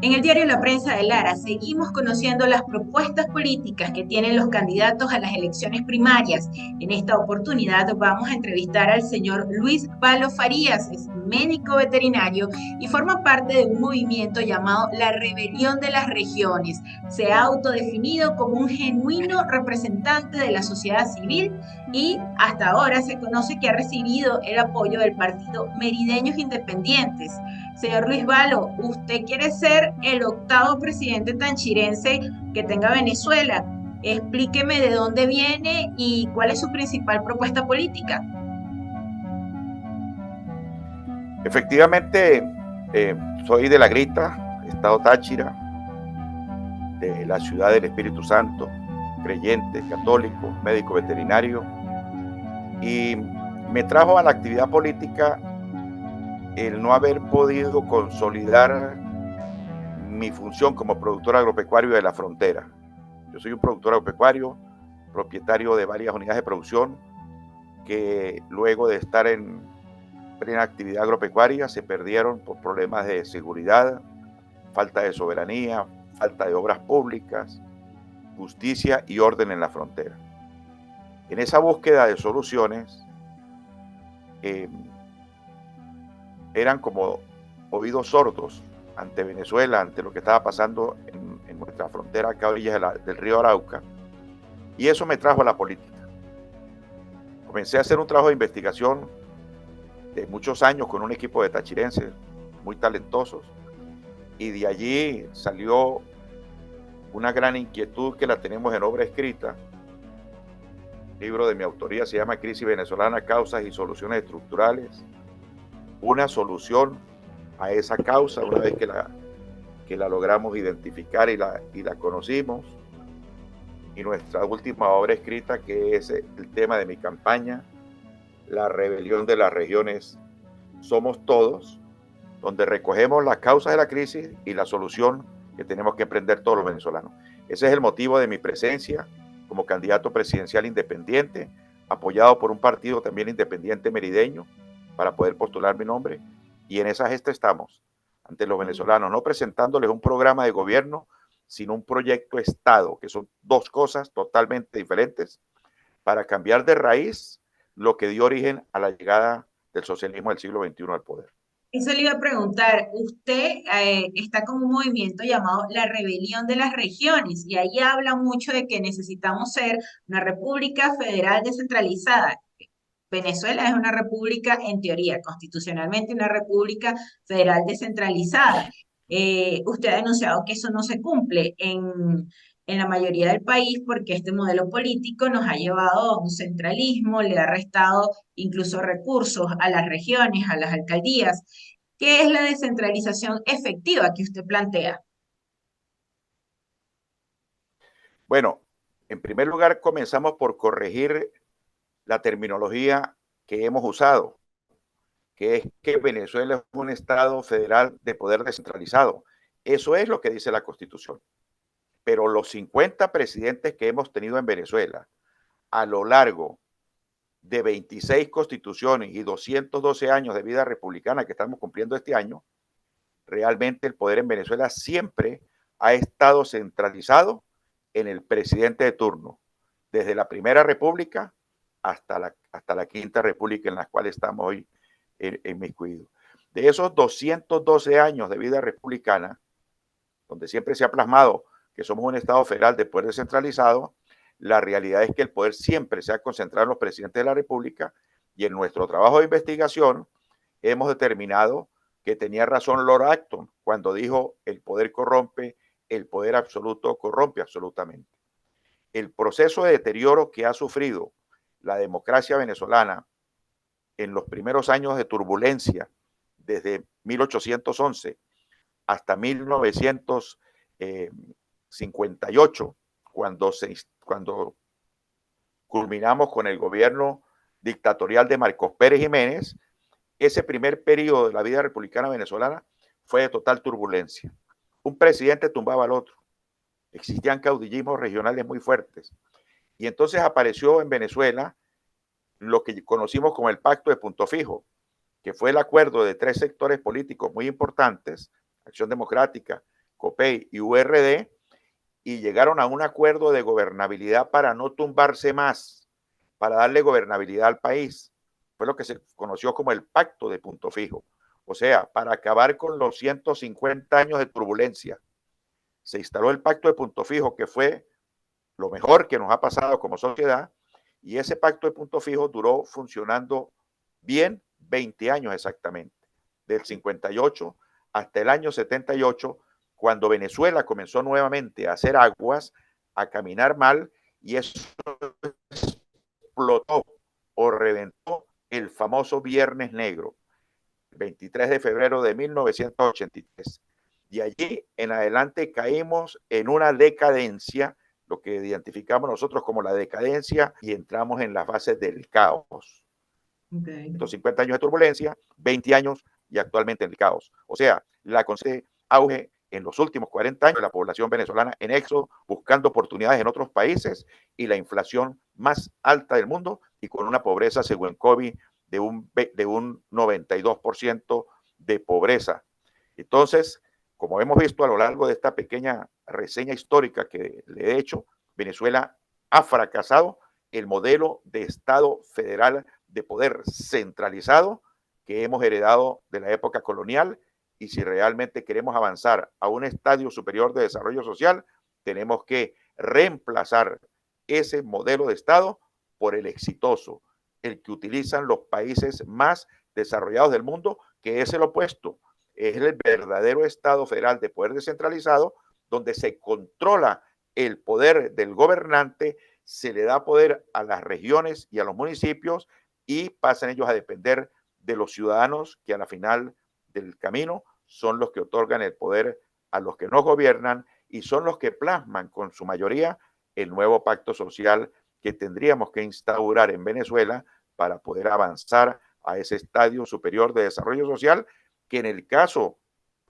En el diario La Prensa de Lara seguimos conociendo las propuestas políticas que tienen los candidatos a las elecciones primarias. En esta oportunidad vamos a entrevistar al señor Luis Valo Farías, es médico veterinario y forma parte de un movimiento llamado La Rebelión de las Regiones. Se ha autodefinido como un genuino representante de la sociedad civil y hasta ahora se conoce que ha recibido el apoyo del partido Merideños Independientes. Señor Luis Valo, usted quiere ser el octavo presidente tanchirense que tenga Venezuela. Explíqueme de dónde viene y cuál es su principal propuesta política. Efectivamente, soy de La Grita, estado Táchira, de la ciudad del Espíritu Santo, creyente, católico, médico veterinario, y me trajo a la actividad política el no haber podido consolidar mi función como productor agropecuario de la frontera. Yo soy un productor agropecuario, propietario de varias unidades de producción que luego de estar en plena actividad agropecuaria se perdieron por problemas de seguridad, falta de soberanía, falta de obras públicas, justicia y orden en la frontera. En esa búsqueda de soluciones eran como oídos sordos ante Venezuela, ante lo que estaba pasando en nuestra frontera acá a orillas del río Arauca, y eso me trajo a la política. Comencé a hacer un trabajo de investigación de muchos años con un equipo de tachirenses muy talentosos, y de allí salió una gran inquietud que la tenemos en obra escrita. El libro de mi autoría se llama Crisis Venezolana, Causas y Soluciones Estructurales. Una solución a esa causa, una vez que la logramos identificar y la conocimos. Y nuestra última obra escrita, que es el tema de mi campaña, La Rebelión de las Regiones, Somos Todos, donde recogemos las causas de la crisis y la solución que tenemos que emprender todos los venezolanos. Ese es el motivo de mi presencia como candidato presidencial independiente, apoyado por un partido también independiente merideño, para poder postular mi nombre. Y en esa gesta estamos ante los venezolanos, no presentándoles un programa de gobierno, sino un proyecto Estado, que son dos cosas totalmente diferentes, para cambiar de raíz lo que dio origen a la llegada del socialismo del siglo XXI al poder. Eso le iba a preguntar, usted está con un movimiento llamado la Rebelión de las Regiones y ahí habla mucho de que necesitamos ser una república federal descentralizada. Venezuela es una república, en teoría, constitucionalmente una república federal descentralizada. Usted ha denunciado que eso no se cumple en la mayoría del país porque este modelo político nos ha llevado a un centralismo, le ha restado incluso recursos a las regiones, a las alcaldías. ¿Qué es la descentralización efectiva que usted plantea? Bueno, en primer lugar comenzamos por corregir la terminología que hemos usado, que es que Venezuela es un Estado federal de poder descentralizado. Eso es lo que dice la Constitución. Pero los 50 presidentes que hemos tenido en Venezuela a lo largo de 26 constituciones y 212 años de vida republicana que estamos cumpliendo este año, realmente el poder en Venezuela siempre ha estado centralizado en el presidente de turno, desde la Primera República hasta la Quinta República en la cual estamos hoy inmiscuidos. De esos 212 años de vida republicana, donde siempre se ha plasmado que somos un Estado federal de poder descentralizado, la realidad es que el poder siempre se ha concentrado en los presidentes de la República, y en nuestro trabajo de investigación hemos determinado que tenía razón Lord Acton cuando dijo el poder corrompe, el poder absoluto corrompe absolutamente. El proceso de deterioro que ha sufrido la democracia venezolana en los primeros años de turbulencia, desde 1811 hasta 1958, cuando culminamos con el gobierno dictatorial de Marcos Pérez Jiménez, ese primer periodo de la vida republicana venezolana fue de total turbulencia. Un presidente tumbaba al otro. Existían caudillismos regionales muy fuertes. Y entonces apareció en Venezuela lo que conocimos como el Pacto de Punto Fijo, que fue el acuerdo de tres sectores políticos muy importantes: Acción Democrática, COPEI y URD, y llegaron a un acuerdo de gobernabilidad para no tumbarse más, para darle gobernabilidad al país. Fue lo que se conoció como el Pacto de Punto Fijo. O sea, para acabar con los 150 años de turbulencia. Se instaló el Pacto de Punto Fijo, que fue lo mejor que nos ha pasado como sociedad, y ese Pacto de Punto Fijo duró funcionando bien 20 años exactamente, del 58 hasta el año 78, cuando Venezuela comenzó nuevamente a hacer aguas, a caminar mal, y eso explotó o reventó el famoso Viernes Negro, 23 de febrero de 1983. Y allí en adelante caímos en una decadencia, lo que identificamos nosotros como la decadencia, y entramos en las bases del caos. Okay. Estos 50 años de turbulencia, 20 años y actualmente en el caos. O sea, la constante auge en los últimos 40 años de la población venezolana en éxodo, buscando oportunidades en otros países, y la inflación más alta del mundo, y con una pobreza, según COVID, de un 92% de pobreza. Entonces, como hemos visto a lo largo de esta pequeña reseña histórica que le he hecho, Venezuela ha fracasado el modelo de Estado federal de poder centralizado que hemos heredado de la época colonial, y si realmente queremos avanzar a un estadio superior de desarrollo social, tenemos que reemplazar ese modelo de Estado por el exitoso, el que utilizan los países más desarrollados del mundo, que es el opuesto, es el verdadero Estado federal de poder descentralizado, donde se controla el poder del gobernante, se le da poder a las regiones y a los municipios, y pasan ellos a depender de los ciudadanos, que a la final del camino son los que otorgan el poder a los que nos gobiernan, y son los que plasman con su mayoría el nuevo pacto social que tendríamos que instaurar en Venezuela para poder avanzar a ese estadio superior de desarrollo social, que en el caso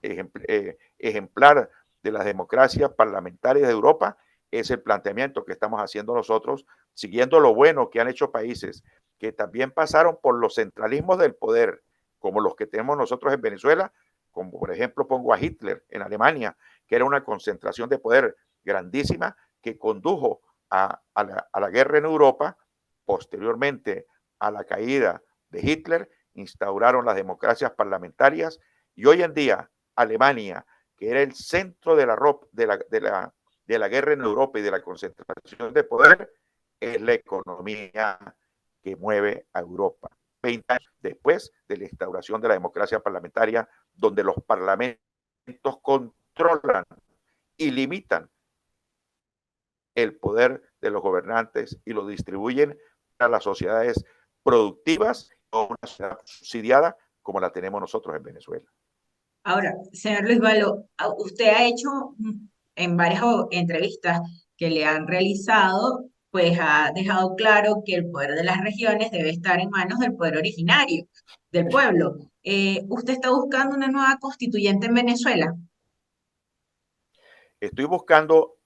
ejemplar de las democracias parlamentarias de Europa es el planteamiento que estamos haciendo nosotros, siguiendo lo bueno que han hecho países que también pasaron por los centralismos del poder, como los que tenemos nosotros en Venezuela, como por ejemplo pongo a Hitler en Alemania, que era una concentración de poder grandísima que condujo a la guerra en Europa. Posteriormente a la caída de Hitler, instauraron las democracias parlamentarias, y hoy en día Alemania, que era el centro de la guerra en Europa y de la concentración de poder, es la economía que mueve a Europa. 20 años después de la instauración de la democracia parlamentaria, donde los parlamentos controlan y limitan el poder de los gobernantes y lo distribuyen a las sociedades productivas, o una sociedad subsidiada como la tenemos nosotros en Venezuela. Ahora, señor Luis Valo, usted ha hecho en varias entrevistas que le han realizado, pues ha dejado claro que el poder de las regiones debe estar en manos del poder originario, del pueblo. ¿Usted está buscando una nueva constituyente en Venezuela? Estoy buscando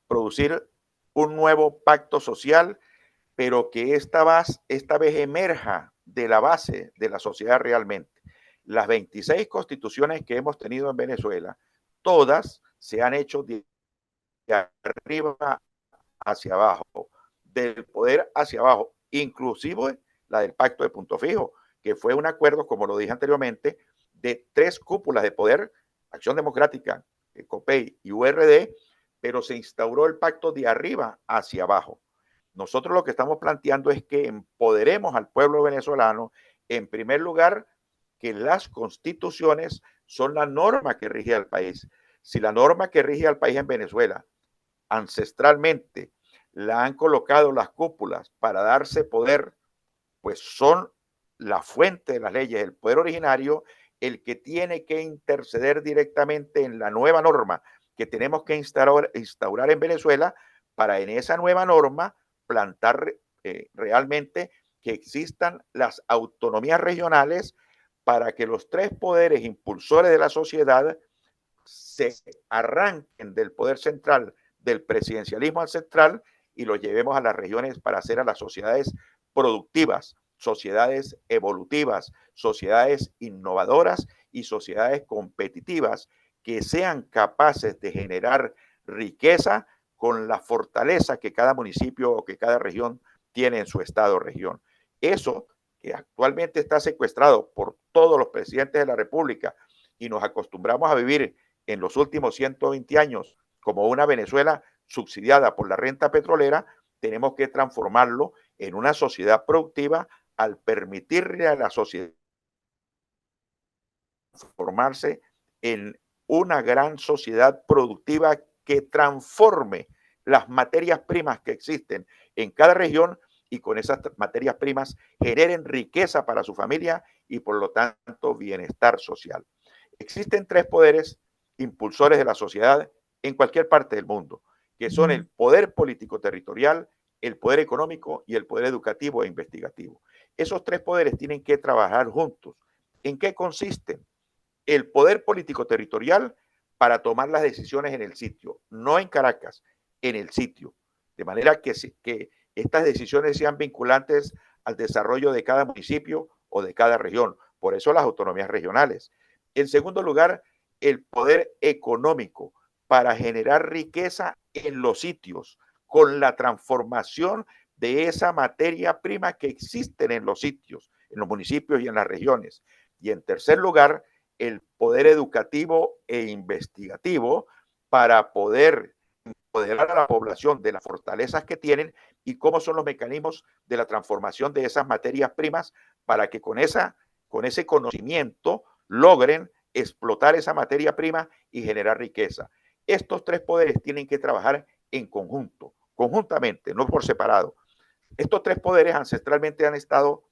producir un nuevo pacto social, pero que esta vez emerja de la base de la sociedad realmente. Las 26 constituciones que hemos tenido en Venezuela, todas se han hecho de arriba hacia abajo, del poder hacia abajo, inclusive la del Pacto de Punto Fijo, que fue un acuerdo, como lo dije anteriormente, de 3 cúpulas de poder: Acción Democrática, COPEI y URD, pero se instauró el pacto de arriba hacia abajo. Nosotros lo que estamos planteando es que empoderemos al pueblo venezolano, en primer lugar, que las constituciones son la norma que rige al país. Si la norma que rige al país en Venezuela ancestralmente la han colocado las cúpulas para darse poder, pues son la fuente de las leyes, el poder originario, el que tiene que interceder directamente en la nueva norma que tenemos que instaurar en Venezuela, para en esa nueva norma plantar realmente que existan las autonomías regionales, para que los 3 poderes impulsores de la sociedad se arranquen del poder central, del presidencialismo ancestral, y lo llevemos a las regiones para hacer a las sociedades productivas, sociedades evolutivas, sociedades innovadoras y sociedades competitivas, que sean capaces de generar riqueza con la fortaleza que cada municipio o que cada región tiene en su estado o región. Eso que actualmente está secuestrado por todos los presidentes de la República y nos acostumbramos a vivir en los últimos 120 años como una Venezuela subsidiada por la renta petrolera, tenemos que transformarlo en una sociedad productiva al permitirle a la sociedad formarse en una gran sociedad productiva que transforme las materias primas que existen en cada región y con esas materias primas generen riqueza para su familia y por lo tanto bienestar social. Existen tres poderes impulsores de la sociedad en cualquier parte del mundo, que son el poder político territorial, el poder económico y el poder educativo e investigativo. Esos tres poderes tienen que trabajar juntos. ¿En qué consisten? El poder político territorial para tomar las decisiones en el sitio, no en Caracas, en el sitio, de manera que estas decisiones sean vinculantes al desarrollo de cada municipio o de cada región. Por eso las autonomías regionales. En segundo lugar, el poder económico para generar riqueza en los sitios, con la transformación de esa materia prima que existen en los sitios, en los municipios y en las regiones. Y en tercer lugar, el poder educativo e investigativo para poder empoderar a la población de las fortalezas que tienen y cómo son los mecanismos de la transformación de esas materias primas para que con ese conocimiento logren explotar esa materia prima y generar riqueza. Estos tres poderes tienen que trabajar en conjunto, conjuntamente, no por separado. Estos tres poderes ancestralmente han estado,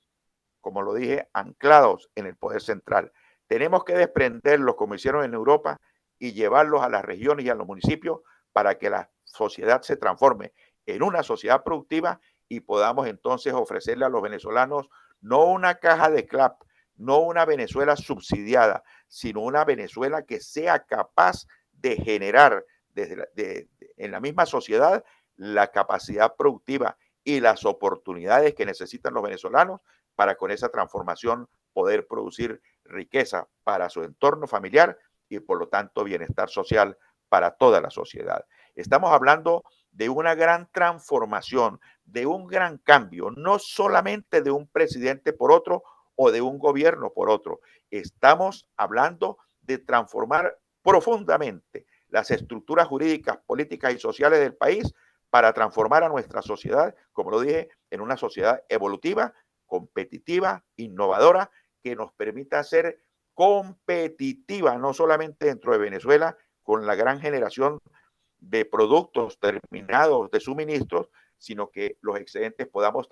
como lo dije, anclados en el poder central. Tenemos que desprenderlos, como hicieron en Europa, y llevarlos a las regiones y a los municipios para que la sociedad se transforme en una sociedad productiva y podamos entonces ofrecerle a los venezolanos no una caja de clap, no una Venezuela subsidiada, sino una Venezuela que sea capaz de generar en la misma sociedad la capacidad productiva y las oportunidades que necesitan los venezolanos para con esa transformación poder producir riqueza para su entorno familiar y por lo tanto bienestar social para toda la sociedad. Estamos hablando de una gran transformación, de un gran cambio, no solamente de un presidente por otro o de un gobierno por otro. Estamos hablando de transformar profundamente las estructuras jurídicas, políticas y sociales del país para transformar a nuestra sociedad, como lo dije, en una sociedad evolutiva, competitiva, innovadora, que nos permita ser competitiva, no solamente dentro de Venezuela, con la gran generación de productos terminados, de suministros, sino que los excedentes podamos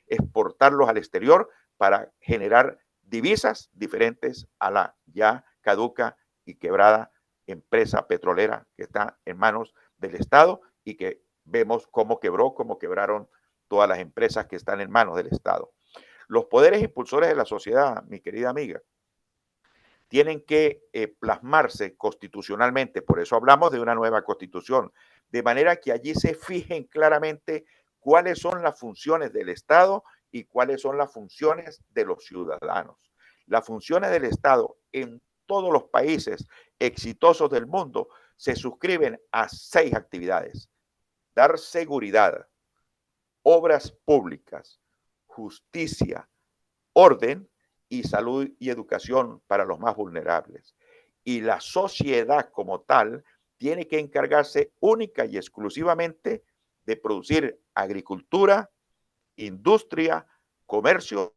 exportarlos al exterior para generar divisas diferentes a la ya caduca y quebrada empresa petrolera que está en manos del Estado y que vemos cómo quebró, cómo quebraron todas las empresas que están en manos del Estado. Los poderes impulsores de la sociedad, mi querida amiga, tienen que plasmarse constitucionalmente, por eso hablamos de una nueva constitución, de manera que allí se fijen claramente cuáles son las funciones del Estado y cuáles son las funciones de los ciudadanos. Las funciones del Estado en todos los países exitosos del mundo se suscriben a 6 actividades: dar seguridad, obras públicas, justicia, orden y salud y educación para los más vulnerables. Y la sociedad como tal tiene que encargarse única y exclusivamente de producir agricultura, industria, comercio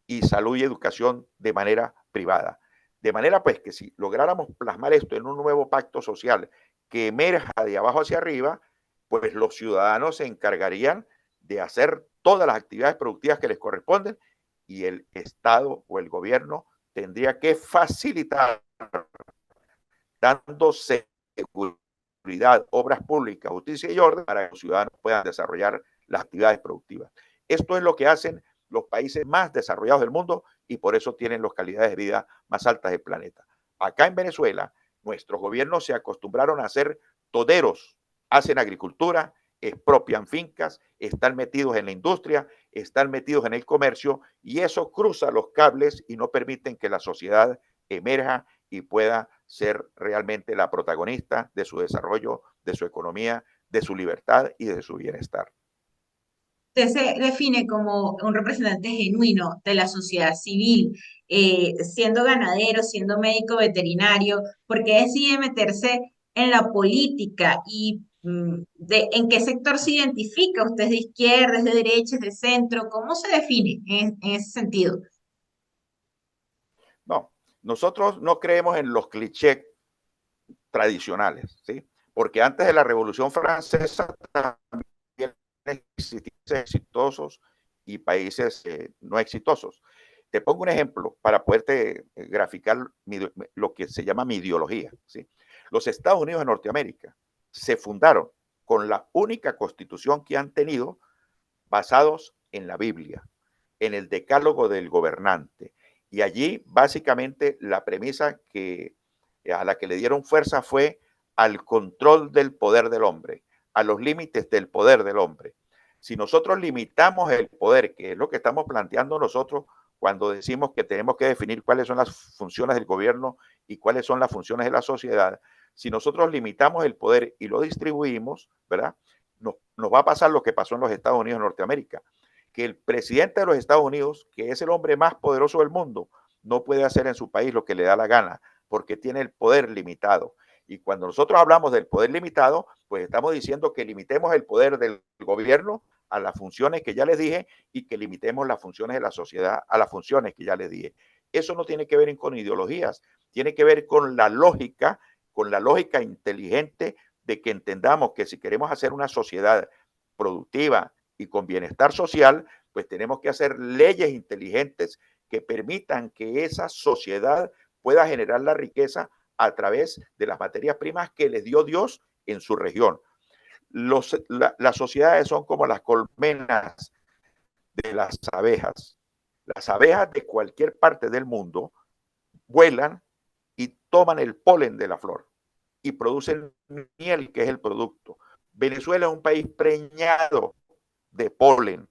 y salud y educación de manera privada. De manera pues que si lográramos plasmar esto en un nuevo pacto social que emerja de abajo hacia arriba, pues los ciudadanos se encargarían de hacer todas las actividades productivas que les corresponden y el Estado o el gobierno tendría que facilitar, dando seguridad, obras públicas, justicia y orden para que los ciudadanos puedan desarrollar las actividades productivas. Esto es lo que hacen los países más desarrollados del mundo y por eso tienen las calidades de vida más altas del planeta. Acá en Venezuela, nuestros gobiernos se acostumbraron a ser toderos, hacen agricultura, expropian fincas, están metidos en la industria, están metidos en el comercio y eso cruza los cables y no permiten que la sociedad emerja y pueda ser realmente la protagonista de su desarrollo, de su economía, de su libertad y de su bienestar. Usted se define como un representante genuino de la sociedad civil, siendo ganadero, siendo médico veterinario, ¿por qué decide meterse en la política y en qué sector se identifica? ¿Usted es de izquierda, es de derecha, es de centro? ¿Cómo se define en ese sentido? No, nosotros no creemos en los clichés tradicionales, ¿sí? Porque antes de la Revolución Francesa también existían exitosos y países no exitosos. Te pongo un ejemplo para poderte graficar lo que se llama mi ideología, ¿sí? Los Estados Unidos de Norteamérica se fundaron con la única constitución que han tenido basados en la Biblia, en el decálogo del gobernante. Y allí básicamente la premisa a la que le dieron fuerza fue al control del poder del hombre, a los límites del poder del hombre. Si nosotros limitamos el poder, que es lo que estamos planteando nosotros cuando decimos que tenemos que definir cuáles son las funciones del gobierno y cuáles son las funciones de la sociedad, si nosotros limitamos el poder y lo distribuimos, ¿verdad? Nos va a pasar lo que pasó en los Estados Unidos de Norteamérica, que el presidente de los Estados Unidos, que es el hombre más poderoso del mundo, no puede hacer en su país lo que le da la gana, porque tiene el poder limitado. Y cuando nosotros hablamos del poder limitado, pues estamos diciendo que limitemos el poder del gobierno a las funciones que ya les dije y que limitemos las funciones de la sociedad a las funciones que ya les dije. Eso no tiene que ver con ideologías, tiene que ver con la lógica inteligente de que entendamos que si queremos hacer una sociedad productiva y con bienestar social, pues tenemos que hacer leyes inteligentes que permitan que esa sociedad pueda generar la riqueza a través de las materias primas que les dio Dios en su región. Las sociedades son como las colmenas de las abejas. Las abejas de cualquier parte del mundo vuelan y toman el polen de la flor y producen miel, que es el producto. Venezuela es un país preñado de polen.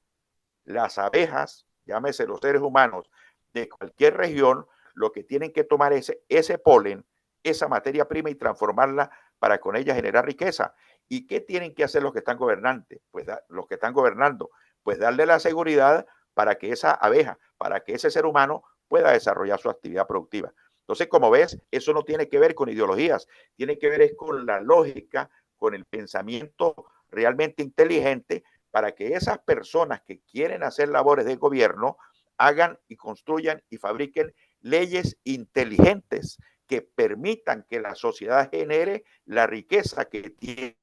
Las abejas, llámese los seres humanos de cualquier región, lo que tienen que tomar es ese polen, esa materia prima y transformarla para con ella generar riqueza. ¿Y qué tienen que hacer los que están gobernantes? Pues los que están gobernando, pues darle la seguridad para que esa abeja, para que ese ser humano pueda desarrollar su actividad productiva. Entonces, como ves, eso no tiene que ver con ideologías, tiene que ver es con la lógica, con el pensamiento realmente inteligente para que esas personas que quieren hacer labores de gobierno hagan y construyan y fabriquen leyes inteligentes que permitan que la sociedad genere la riqueza que tiene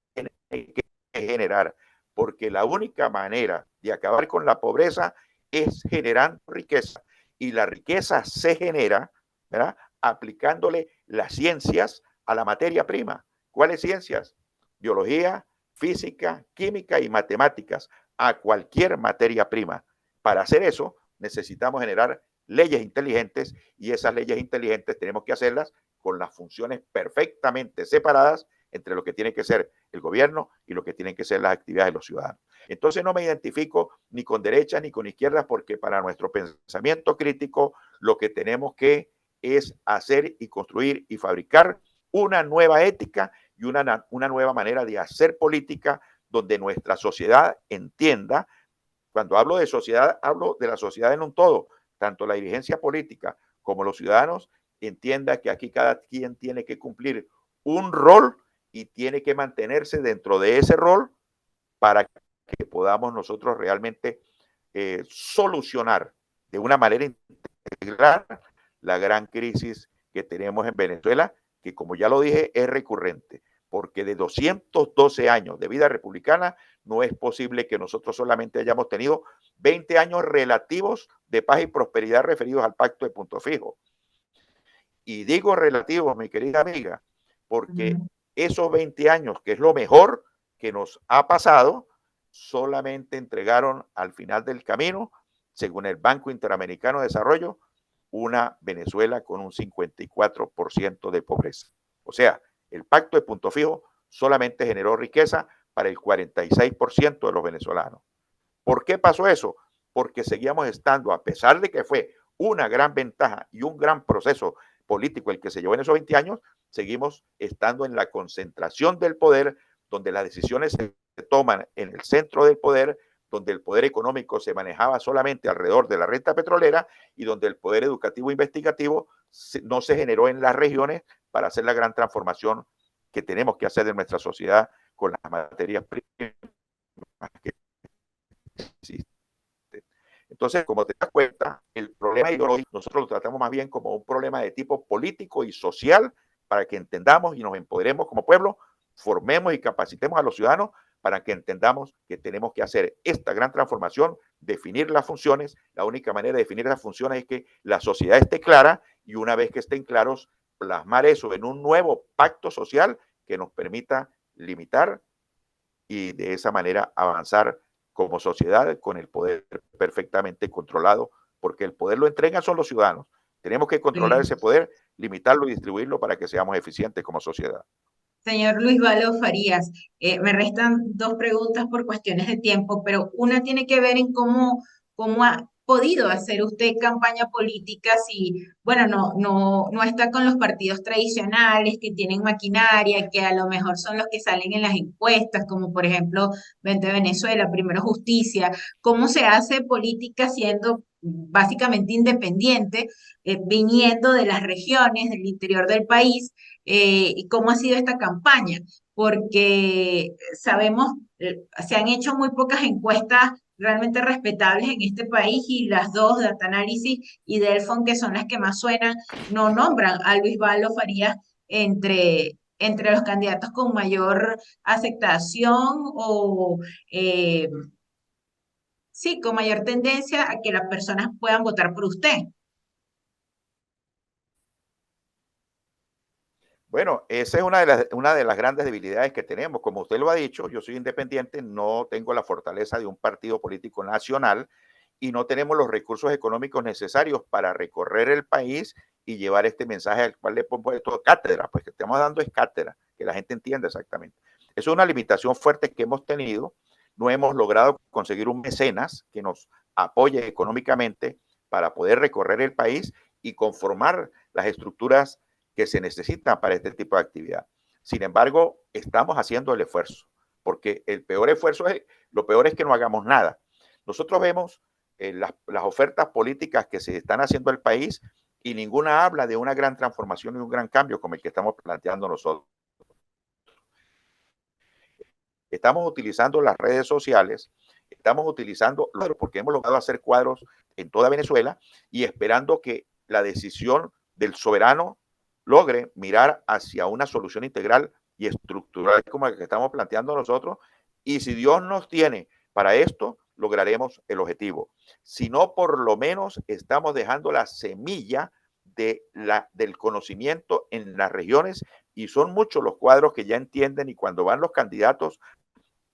que generar. Porque la única manera de acabar con la pobreza es generando riqueza. Y la riqueza se genera, ¿verdad?, aplicándole las ciencias a la materia prima. ¿Cuáles ciencias? Biología, física, química y matemáticas, a cualquier materia prima. Para hacer eso necesitamos generar leyes inteligentes y esas leyes inteligentes tenemos que hacerlas con las funciones perfectamente separadas entre lo que tiene que ser el gobierno y lo que tienen que ser las actividades de los ciudadanos. Entonces no me identifico ni con derechas ni con izquierdas porque para nuestro pensamiento crítico lo que tenemos que es hacer y construir y fabricar una nueva ética y una nueva manera de hacer política donde nuestra sociedad entienda. Cuando hablo de sociedad, hablo de la sociedad en un todo, tanto la dirigencia política como los ciudadanos entienda que aquí cada quien tiene que cumplir un rol y tiene que mantenerse dentro de ese rol para que podamos nosotros realmente solucionar de una manera integral la gran crisis que tenemos en Venezuela, que como ya lo dije, es recurrente, porque de 212 años de vida republicana no es posible que nosotros solamente hayamos tenido 20 años relativos de paz y prosperidad referidos al pacto de Punto Fijo. Y digo relativos, mi querida amiga, porque esos 20 años, que es lo mejor que nos ha pasado, solamente entregaron al final del camino, según el Banco Interamericano de Desarrollo, una Venezuela con un 54% de pobreza. O sea, el pacto de Punto Fijo solamente generó riqueza para el 46% de los venezolanos. ¿Por qué pasó eso? Porque seguíamos estando, a pesar de que fue una gran ventaja y un gran proceso político el que se llevó en esos 20 años, seguimos estando en la concentración del poder, donde las decisiones se toman en el centro del poder, donde el poder económico se manejaba solamente alrededor de la renta petrolera y donde el poder educativo e investigativo no se generó en las regiones para hacer la gran transformación que tenemos que hacer de nuestra sociedad con las materias primas que existen. Entonces, como te das cuenta, el problema ideológico nosotros lo tratamos más bien como un problema de tipo político y social para que entendamos y nos empoderemos como pueblo, formemos y capacitemos a los ciudadanos para que entendamos que tenemos que hacer esta gran transformación, definir las funciones. La única manera de definir las funciones es que la sociedad esté clara y una vez que estén claros, plasmar eso en un nuevo pacto social que nos permita limitar y de esa manera avanzar como sociedad con el poder perfectamente controlado, porque el poder lo entregan son los ciudadanos. Tenemos que controlar ese poder, limitarlo y distribuirlo para que seamos eficientes como sociedad. Señor Luis Valo Farías, me restan dos preguntas por cuestiones de tiempo, pero una tiene que ver en cómo ha podido hacer usted campaña política si, bueno, no está con los partidos tradicionales que tienen maquinaria, que a lo mejor son los que salen en las encuestas, como por ejemplo Vente Venezuela, Primero Justicia. ¿Cómo se hace política siendo básicamente independiente, viniendo de las regiones, del interior del país? Y cómo ha sido esta campaña, porque sabemos, se han hecho muy pocas encuestas realmente respetables en este país y las dos, Data Análisis y Delfon, que son las que más suenan, no nombran a Luis Valo Farías entre los candidatos con mayor aceptación o, sí, con mayor tendencia a que las personas puedan votar por usted. Bueno, esa es una de las grandes debilidades que tenemos. Como usted lo ha dicho, yo soy independiente, no tengo la fortaleza de un partido político nacional y no tenemos los recursos económicos necesarios para recorrer el país y llevar este mensaje al cual le pongo todo cátedra, pues que estamos dando es cátedra, que la gente entienda exactamente. Es una limitación fuerte que hemos tenido. No hemos logrado conseguir un mecenas que nos apoye económicamente para poder recorrer el país y conformar las estructuras que se necesitan para este tipo de actividad. Sin embargo, estamos haciendo el esfuerzo, porque el peor esfuerzo es, lo peor es que no hagamos nada. Nosotros vemos las ofertas políticas que se están haciendo al país y ninguna habla de una gran transformación y un gran cambio como el que estamos planteando nosotros. Estamos utilizando las redes sociales, estamos utilizando, porque hemos logrado hacer cuadros en toda Venezuela y esperando que la decisión del soberano logre mirar hacia una solución integral y estructural como la que estamos planteando nosotros. Y si Dios nos tiene para esto, lograremos el objetivo. Si no, por lo menos estamos dejando la semilla del conocimiento en las regiones y son muchos los cuadros que ya entienden y cuando van los candidatos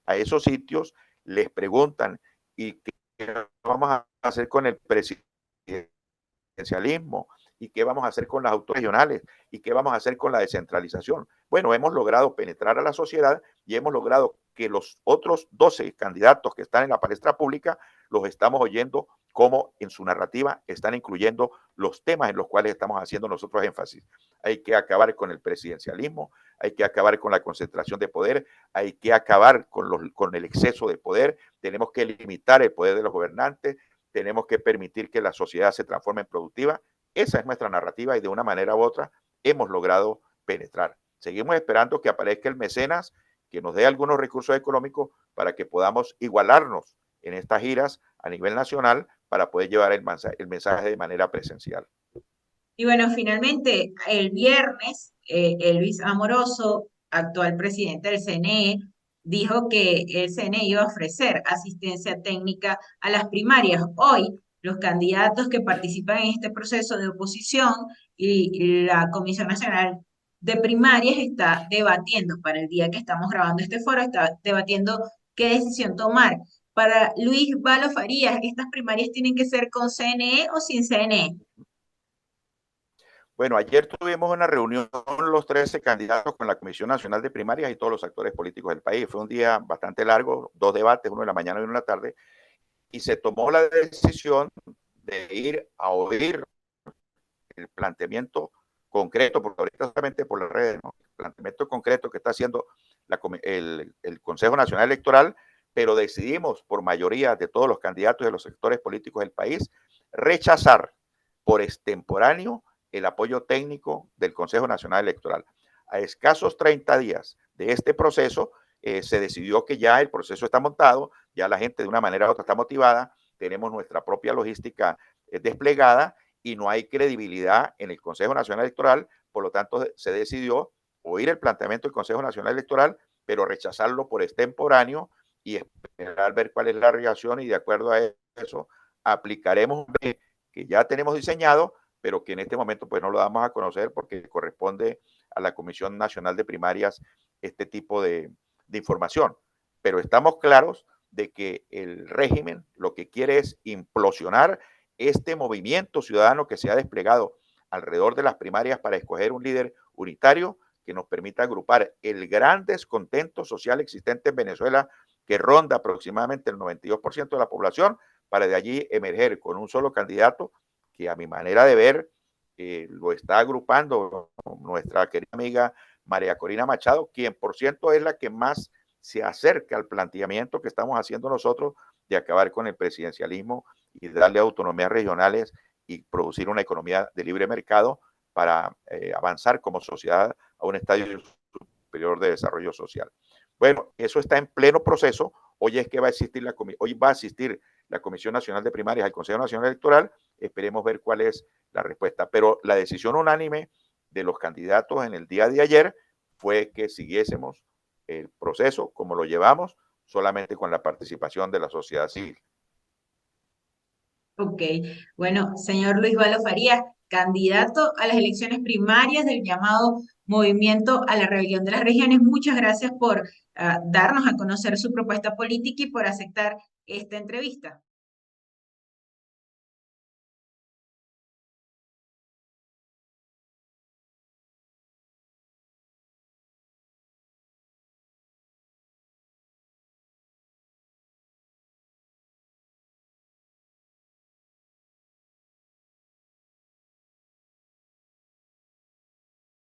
a esos sitios les preguntan ¿y qué vamos a hacer con el presidencialismo? ¿Y qué vamos a hacer con las autoridades regionales? ¿Y qué vamos a hacer con la descentralización? Bueno, hemos logrado penetrar a la sociedad y hemos logrado que los otros 12 candidatos que están en la palestra pública los estamos oyendo cómo en su narrativa están incluyendo los temas en los cuales estamos haciendo nosotros énfasis. Hay que acabar con el presidencialismo, hay que acabar con la concentración de poder, hay que acabar con el exceso de poder, tenemos que limitar el poder de los gobernantes, tenemos que permitir que la sociedad se transforme en productiva. Esa es nuestra narrativa y de una manera u otra hemos logrado penetrar. Seguimos esperando que aparezca el mecenas, que nos dé algunos recursos económicos para que podamos igualarnos en estas giras a nivel nacional para poder llevar el mensaje de manera presencial. Y bueno, finalmente, el viernes, Elvis Amoroso, actual presidente del CNE, dijo que el CNE iba a ofrecer asistencia técnica a las primarias. Hoy, los candidatos que participan en este proceso de oposición y la Comisión Nacional de Primarias está debatiendo, para el día que estamos grabando este foro, está debatiendo qué decisión tomar. Para Luis Valo Farías, ¿estas primarias tienen que ser con CNE o sin CNE? Bueno, ayer tuvimos una reunión los 13 candidatos con la Comisión Nacional de Primarias y todos los actores políticos del país. Fue un día bastante largo, 2 debates, uno en la mañana y uno en la tarde, y se tomó la decisión de ir a oír el planteamiento concreto, porque ahorita solamente por las redes, ¿no? El planteamiento concreto que está haciendo el Consejo Nacional Electoral, pero decidimos por mayoría de todos los candidatos de los sectores políticos del país rechazar por extemporáneo el apoyo técnico del Consejo Nacional Electoral. A escasos 30 días de este proceso, se decidió que ya el proceso está montado, ya la gente de una manera u otra está motivada, tenemos nuestra propia logística desplegada y no hay credibilidad en el Consejo Nacional Electoral, por lo tanto se decidió oír el planteamiento del Consejo Nacional Electoral, pero rechazarlo por extemporáneo y esperar ver cuál es la reacción y de acuerdo a eso aplicaremos que ya tenemos diseñado, pero que en este momento pues no lo damos a conocer porque corresponde a la Comisión Nacional de Primarias este tipo de información. Pero estamos claros de que el régimen lo que quiere es implosionar este movimiento ciudadano que se ha desplegado alrededor de las primarias para escoger un líder unitario que nos permita agrupar el gran descontento social existente en Venezuela, que ronda aproximadamente el 92% de la población, para de allí emerger con un solo candidato que a mi manera de ver lo está agrupando nuestra querida amiga María Corina Machado, quien por cierto es la que más se acerca al planteamiento que estamos haciendo nosotros de acabar con el presidencialismo y darle autonomías regionales y producir una economía de libre mercado para avanzar como sociedad a un estadio superior de desarrollo social. Bueno, eso está en pleno proceso. Hoy es que va a existir hoy va a asistir la Comisión Nacional de Primarias al Consejo Nacional Electoral. Esperemos ver cuál es la respuesta. Pero la decisión unánime de los candidatos en el día de ayer fue que siguiésemos el proceso como lo llevamos, solamente con la participación de la sociedad civil. Ok, bueno, señor Luis Valo Farías, candidato a las elecciones primarias del llamado Movimiento a la Rebelión de las Regiones, muchas gracias por darnos a conocer su propuesta política y por aceptar esta entrevista.